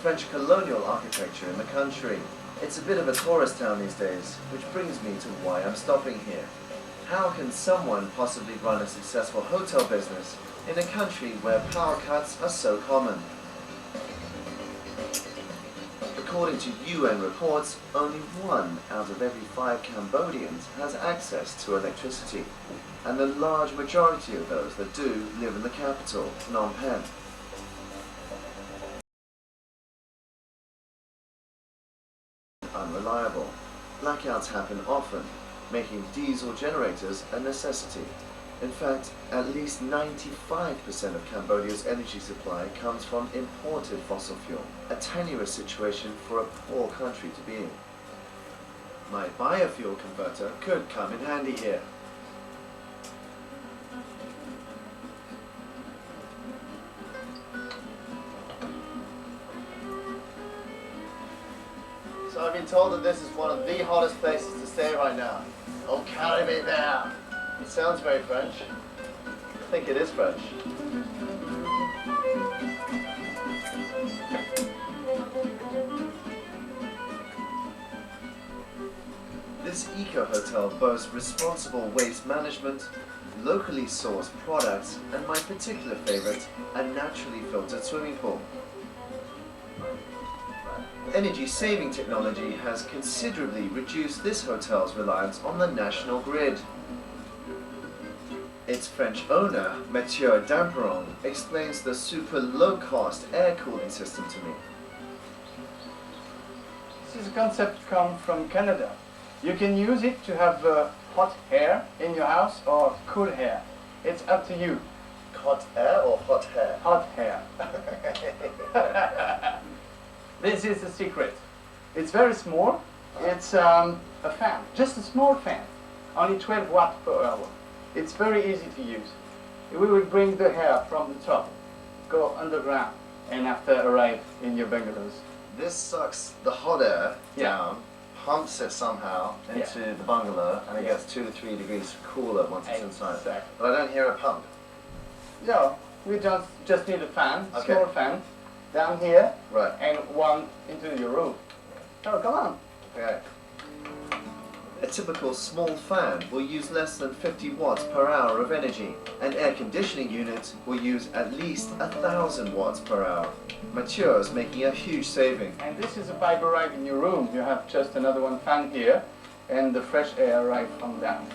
French colonial architecture in the country. It's a bit of a tourist town these days, which brings me to why I'm stopping here. How can someone possibly run a successful hotel business in a country where power cuts are so common? According to UN reports, only 1 out of every 5 Cambodians has access to electricity, and the large majority of those that do live in the capital, Phnom Penh. Unreliable. Blackouts happen often, making diesel generators a necessity. In fact, at least 95% of Cambodia's energy supply comes from imported fossil fuel, a tenuous situation for a poor country to be in. My biofuel converter could come in handy here. So I've been told that this is one of the hottest places to stay right now. Oh, carry me there! It sounds very French. I think it is French. This eco-hotel boasts responsible waste management, locally sourced products, and my particular favorite, a naturally filtered swimming pool. Energy-saving technology has considerably reduced this hotel's reliance on the national grid. Its French owner, Mathieu Damperon, explains the super low-cost air cooling system to me. This is a concept come from Canada. You can use it to have hot air in your house or cool air. It's up to you. Hot air or hot hair? Hot hair. This is the secret. It's very small. It's a fan, just a small fan, only 12 watts per hour. It's very easy to use. We will bring the air from the top, go underground, and after arrive in your bungalows. This sucks the hot air down, pumps it somehow into the bungalow, and it gets 2 to 3 degrees cooler once it's inside. Exactly. But I don't hear a pump. No, we just need a fan, small fan, down here, and one into your room. Oh, come on. Okay. A typical small fan will use less than 50 watts per hour of energy. An air conditioning unit will use at least 1,000 watts per hour. Mathieu is making a huge saving. And this is a pipe arrive in your room. You have just another one fan here, and the fresh air arrive from down.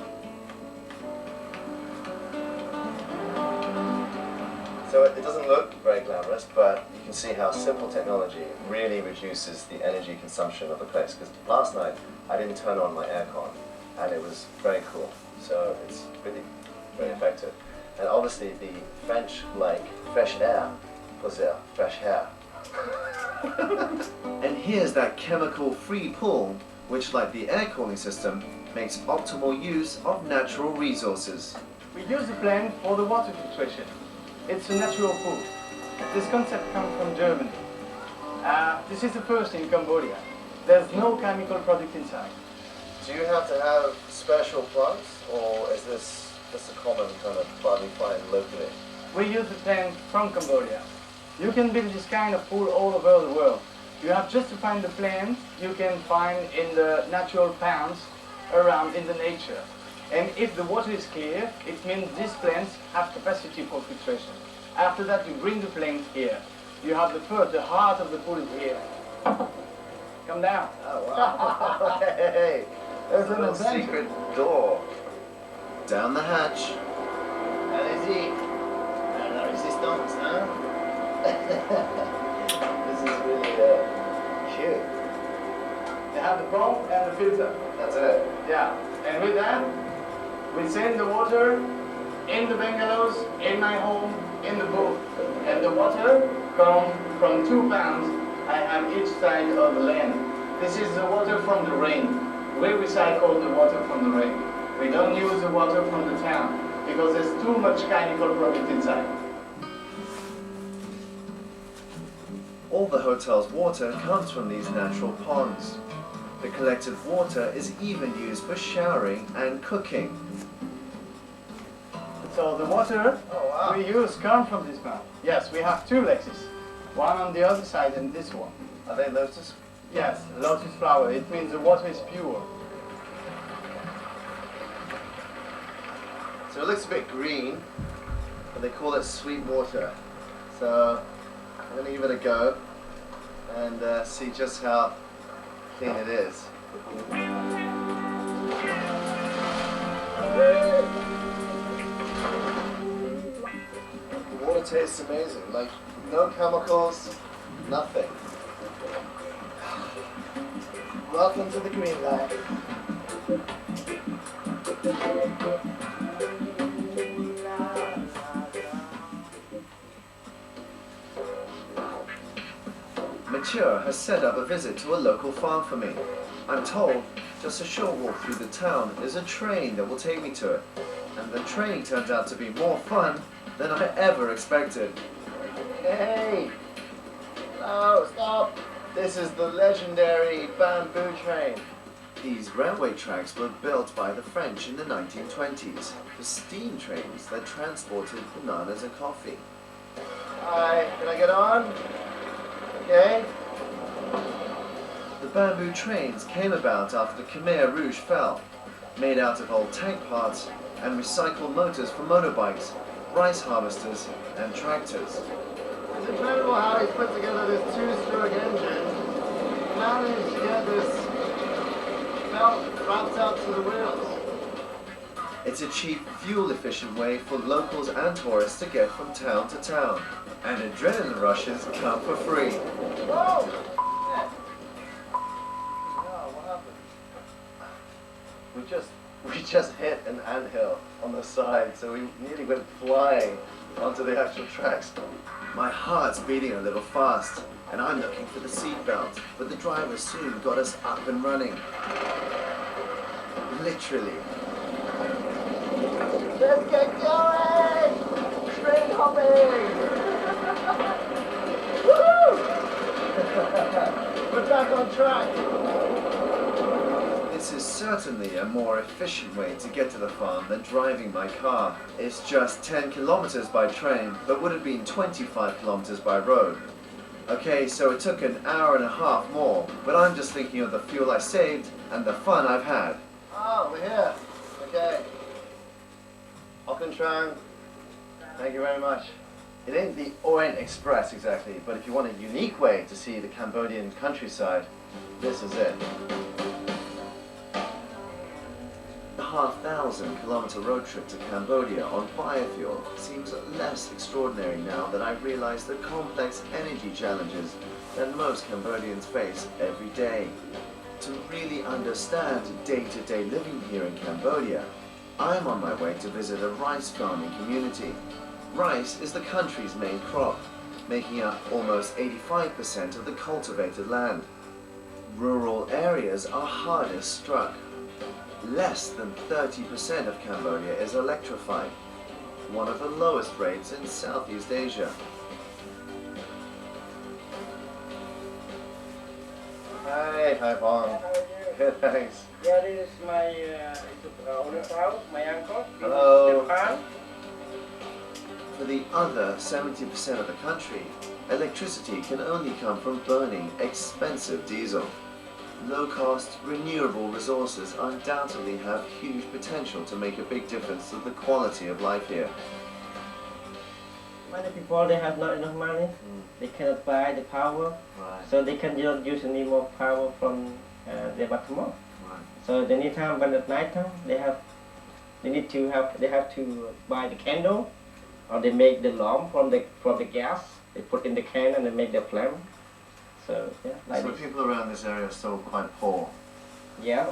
So it doesn't look very glamorous, but you can see how simple technology really reduces the energy consumption of the place. Because last night I didn't turn on my aircon, and it was very cool. So it's really very effective. And obviously the French like fresh air, fresh hair. And here's that chemical-free pool, which, like the air cooling system, makes optimal use of natural resources. We use the plant for the water filtration. It's a natural pool. This concept comes from Germany. This is the first in Cambodia. There's no chemical product inside. Do you have to have special plugs, or is this just a common kind of plug you find locally? We use the plant from Cambodia. You can build this kind of pool all over the world. You have just to find the plant you can find in the natural ponds around in the nature. And if the water is clear, it means these plants have capacity for filtration. After that, you bring the plant here. You have the heart of the pool is here. Come down. Oh, wow. Hey, there's a little secret door. Down the hatch. Allez-y. La résistance, huh? This is really cute. You have the pump and the filter. That's it. Yeah. And with that, we send the water in the bungalows, in my home, in the boat. And the water comes from 2 ponds I have each side of the land. This is the water from the rain. We recycle the water from the rain. We don't use the water from the town because there's too much chemical product inside. All the hotel's water comes from these natural ponds. The collected water is even used for showering and cooking. So the water we use comes from this pond. Yes, we have 2 lakes. One on the other side and this one. Are they lotus? Yes, lotus flower. It means the water is pure. So it looks a bit green, but they call it sweet water. So I'm going to give it a go and see just how clean it is. The water tastes amazing, like no chemicals, nothing. Welcome to the green light. Mature has set up a visit to a local farm for me. I'm told just a short walk through the town is a train that will take me to it. And the train turns out to be more fun than I ever expected. Hey! No, stop! This is the legendary bamboo train. These railway tracks were built by the French in the 1920s for steam trains that transported bananas and coffee. Hi, can I get on? Okay. The bamboo trains came about after the Khmer Rouge fell, made out of old tank parts and recycled motors for motorbikes, rice harvesters and tractors. It's incredible how he's put together this two-stroke engine, managed to get this belt wrapped up to the wheels. It's a cheap, fuel-efficient way for locals and tourists to get from town to town. And adrenaline rushes come for free. Whoa! Oh, what happened? We just hit an anthill on the side, so we nearly went flying onto the actual tracks. My heart's beating a little fast, and I'm looking for the seatbelt, but the driver soon got us up and running. Literally. Let's get going! Train hopping! Woo! We're back on track. This is certainly a more efficient way to get to the farm than driving my car. It's just 10 kilometers by train, but would have been 25 kilometers by road. Okay, so it took an hour and a half more, but I'm just thinking of the fuel I saved and the fun I've had. Oh, we're here. Okay. Tran. Thank you very much. It ain't the Orient Express exactly, but if you want a unique way to see the Cambodian countryside, this is it. The 1,500-kilometer road trip to Cambodia on biofuel seems less extraordinary now that I realize the complex energy challenges that most Cambodians face every day. To really understand day-to-day living here in Cambodia, I'm on my way to visit a rice farming community. Rice is the country's main crop, making up almost 85% of the cultivated land. Rural areas are hardest struck. Less than 30% of Cambodia is electrified, one of the lowest rates in Southeast Asia. Hi, Pong. How are you? Good, thanks. Yeah, this is my owner's house, my uncle. Hello. Departe. For the other 70% of the country, electricity can only come from burning expensive diesel. Low-cost, renewable resources undoubtedly have huge potential to make a big difference to the quality of life here. Many people, they have not enough money. They cannot buy the power, Right. so they can not use any more power from their bottom up. Right. So anytime when at night time, they have to buy the candle, or they make the lamp from the gas. They put in the can and they make the flame. So yeah, like So this. people around this area are still quite poor. Yeah.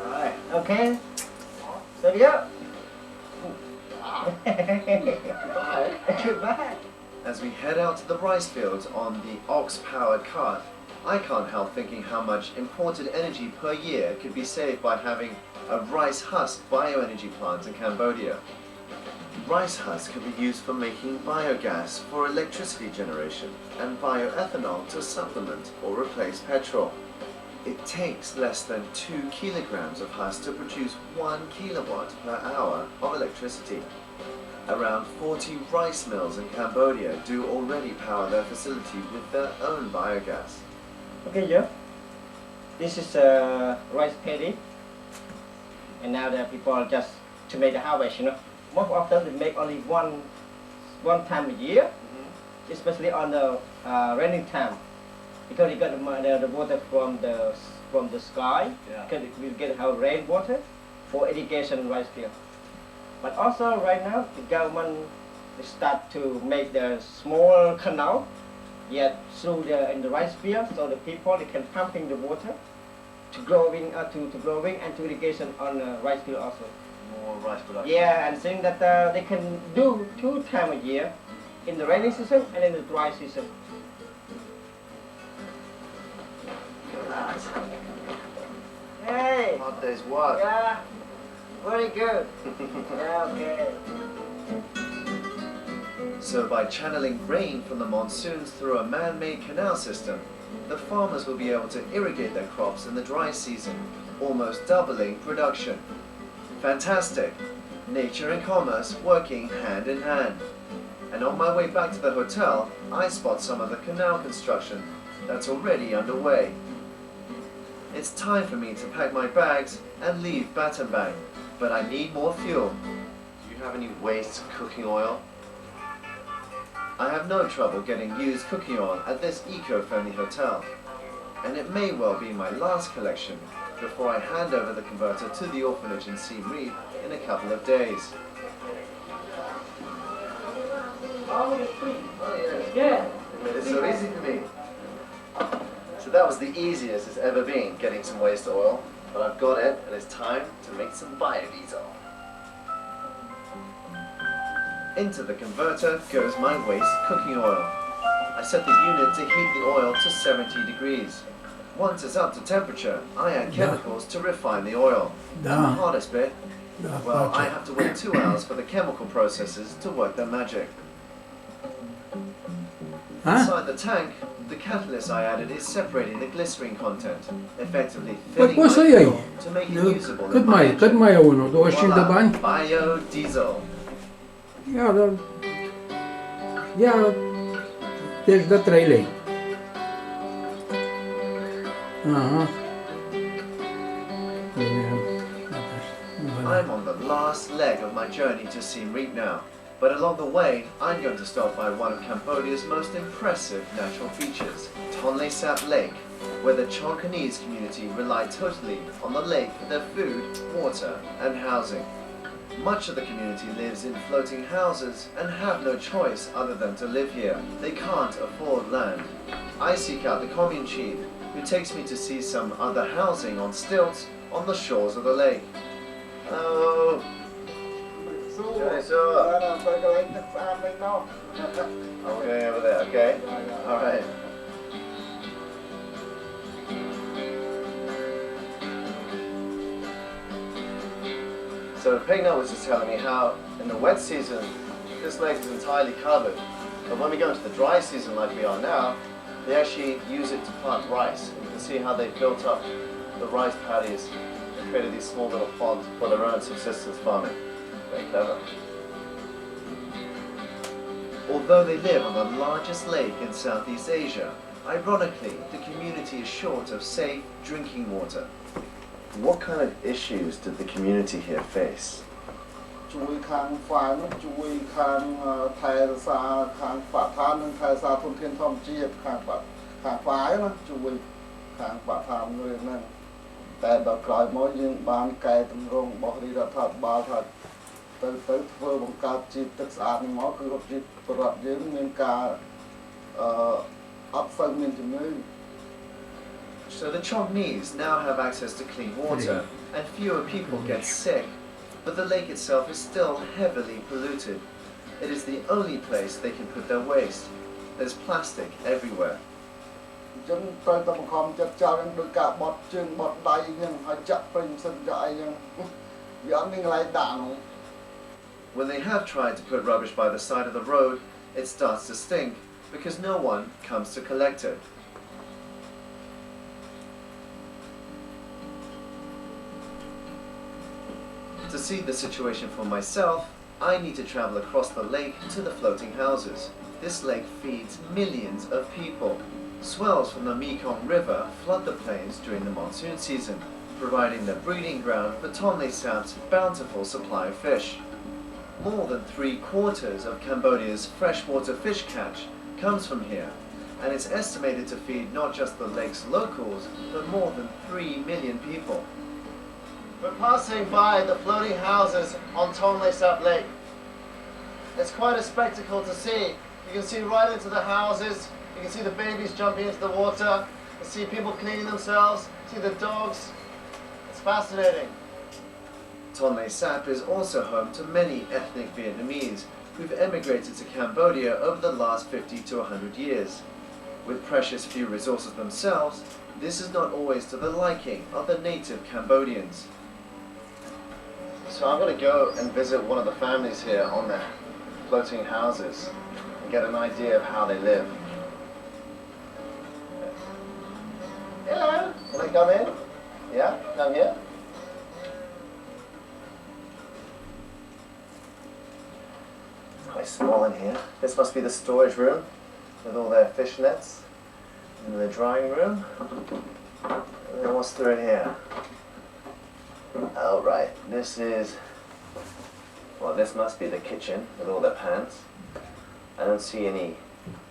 Alright. Okay. So yeah. Bye. Goodbye. As we head out to the rice fields on the ox-powered cart, I can't help thinking how much imported energy per year could be saved by having a rice husk bioenergy plant in Cambodia. Rice husk can be used for making biogas for electricity generation and bioethanol to supplement or replace petrol. It takes less than 2 kilograms of husk to produce 1 kilowatt per hour of electricity. Around 40 rice mills in Cambodia do already power their facility with their own biogas. Okay, yeah. This is a rice paddy, and now the people just to make the harvest. You know, most often they make only one time a year, especially on the raining time, because you got the water from the sky. Yeah. Because we get our rainwater for irrigation rice field. But also right now the government start to make the small canal, yet through in the rice field, so the people they can pumping the water to growing and to irrigation on the rice field also. More rice production. Yeah, and saying that they can do 2 times a year, in the rainy season and in the dry season. Hey. Hard day's work. Yeah. Very good. Yeah, okay. So by channeling rain from the monsoons through a man-made canal system, the farmers will be able to irrigate their crops in the dry season, almost doubling production. Fantastic! Nature and commerce working hand in hand. And on my way back to the hotel, I spot some of the canal construction that's already underway. It's time for me to pack my bags and leave Battambang, but I need more fuel. Do you have any waste cooking oil? I have no trouble getting used cooking oil at this eco-friendly hotel, and it may well be my last collection before I hand over the converter to the orphanage in Siem Reap in a couple of days. Oh, it's free. Oh yeah. Yeah. It's so easy for me. So that was the easiest it's ever been, getting some waste oil, but I've got it and it's time to make some biodiesel. Into the converter goes my waste cooking oil. I set the unit to heat the oil to 70 degrees. Once it's up to temperature, I add chemicals to refine the oil. The hardest bit? Well, I have to wait 2 hours for the chemical processes to work their magic. Inside the tank, the catalyst I added is separating the glycerine content, effectively thinning my fuel to make it usable in my engine. Cât mai e unul? 25 de Voila, bani? biodiesel. Ia, deci de 3 lei. Aha. Bine. I'm on the last leg of my journey to Siem Reap now, but along the way, I'm going to stop by one of Cambodia's most impressive natural features, Tonle Sap Lake, where the Chonkanese community rely totally on the lake for their food, water, and housing. Much of the community lives in floating houses and have no choice other than to live here. They can't afford land. I seek out the commune chief, who takes me to see some other housing on stilts on the shores of the lake. Oh. Okay, over there, okay? Alright. So Pegna was just telling me how in the wet season this lake is entirely covered, but when we go into the dry season like we are now, they actually use it to plant rice. And you can see how they built up the rice paddies and created these small little ponds for their own subsistence farming. Very clever. Although they live on the largest lake in Southeast Asia, ironically, the community is short of safe drinking water. What kind of issues did the community here face? So the Chongnese now have access to clean water, and fewer people get sick, but the lake itself is still heavily polluted. It is the only place they can put their waste. There's plastic everywhere. When they have tried to put rubbish by the side of the road, it starts to stink because no one comes to collect it. see the situation for myself, I need to travel across the lake to the floating houses. This lake feeds millions of people. Swells from the Mekong River flood the plains during the monsoon season, providing the breeding ground for Tonle Sap's bountiful supply of fish. More than 3/4 of Cambodia's freshwater fish catch comes from here, and it's estimated to feed not just the lake's locals, but more than 3 million people. We're passing by the floating houses on Tonle Sap Lake. It's quite a spectacle to see. You can see right into the houses, you can see the babies jumping into the water, you see people cleaning themselves, see the dogs. It's fascinating. Tonle Sap is also home to many ethnic Vietnamese who've emigrated to Cambodia over the last 50 to 100 years. With precious few resources themselves, this is not always to the liking of the native Cambodians. So I'm going to go and visit one of the families here on their floating houses and get an idea of how they live. Hello, can I come in? Yeah, come here. It's quite small in here. This must be the storage room with all their fish nets, and the drying room. And then what's through in here? Oh right, this is, well, this must be the kitchen with all their pans. I don't see any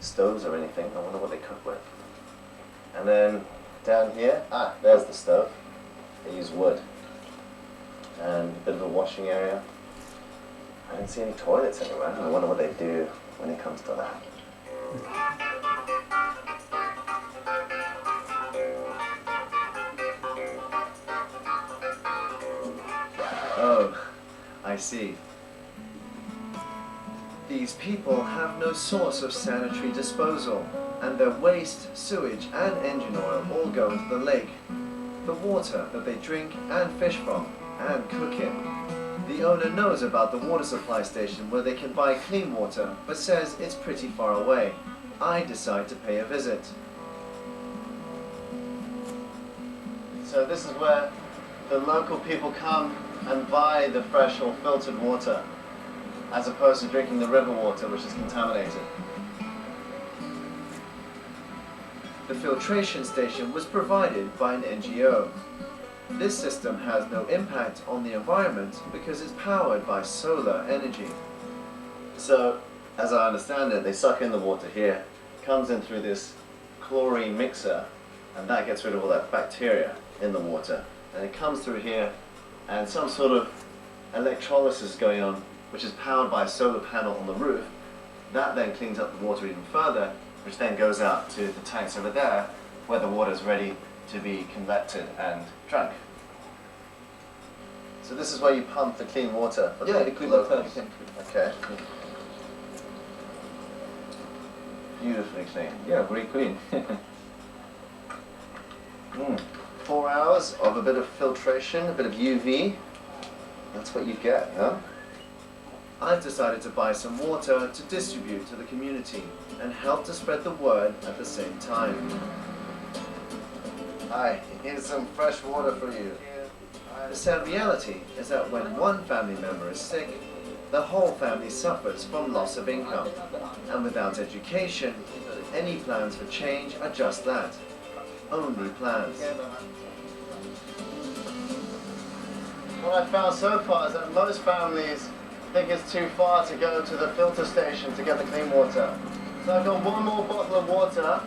stoves or anything. I wonder what they cook with. And then down here, there's the stove. They use wood. And a bit of a washing area. I don't see any toilets anywhere. I wonder what they do when it comes to that. Oh, I see. These people have no source of sanitary disposal, and their waste, sewage, and engine oil all go into the lake. The water that they drink and fish from, and cook in. The owner knows about the water supply station where they can buy clean water, but says it's pretty far away. I decide to pay a visit. So this is where the local people come and buy the fresh or filtered water, as opposed to drinking the river water, which is contaminated. The filtration station was provided by an NGO. This system has no impact on the environment because it's powered by solar energy. So, as I understand it, they suck in the water here, comes in through this chlorine mixer, and that gets rid of all that bacteria in the water. And it comes through here, and some sort of electrolysis is going on, which is powered by a solar panel on the roof. That then cleans up the water even further, which then goes out to the tanks over there, where the water is ready to be collected and drunk. So this is where you pump the clean water for the clean water. Okay. Beautifully clean. Yeah, very clean. 4 hours of a bit of filtration, a bit of UV. That's what you get, huh? I've decided to buy some water to distribute to the community and help to spread the word at the same time. Hi, here's some fresh water for you. The sad reality is that when one family member is sick, the whole family suffers from loss of income. And without education, any plans for change are just that. Only plans. What I've found so far is that most families think it's too far to go to the filter station to get the clean water. So I've got one more bottle of water,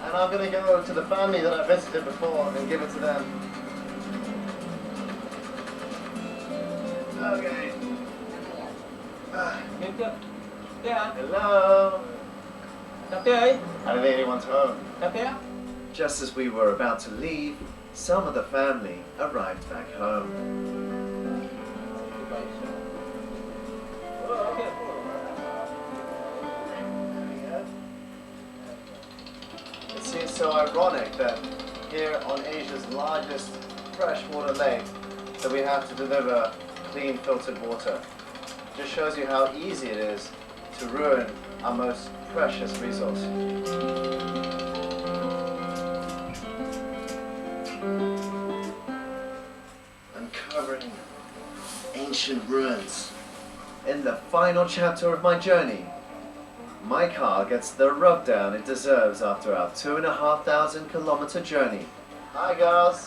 and I'm going to go to the family that I visited before and give it to them. Okay. Hello. I don't think anyone's home. Just as we were about to leave, some of the family arrived back home. It seems so ironic that here on Asia's largest freshwater lake that we have to deliver clean filtered water. It just shows you how easy it is to ruin our most precious resource. Uncovering ancient ancient ruins. In the final chapter of my journey, my car gets the rub down it deserves after our 2,500 kilometer journey. Hi girls!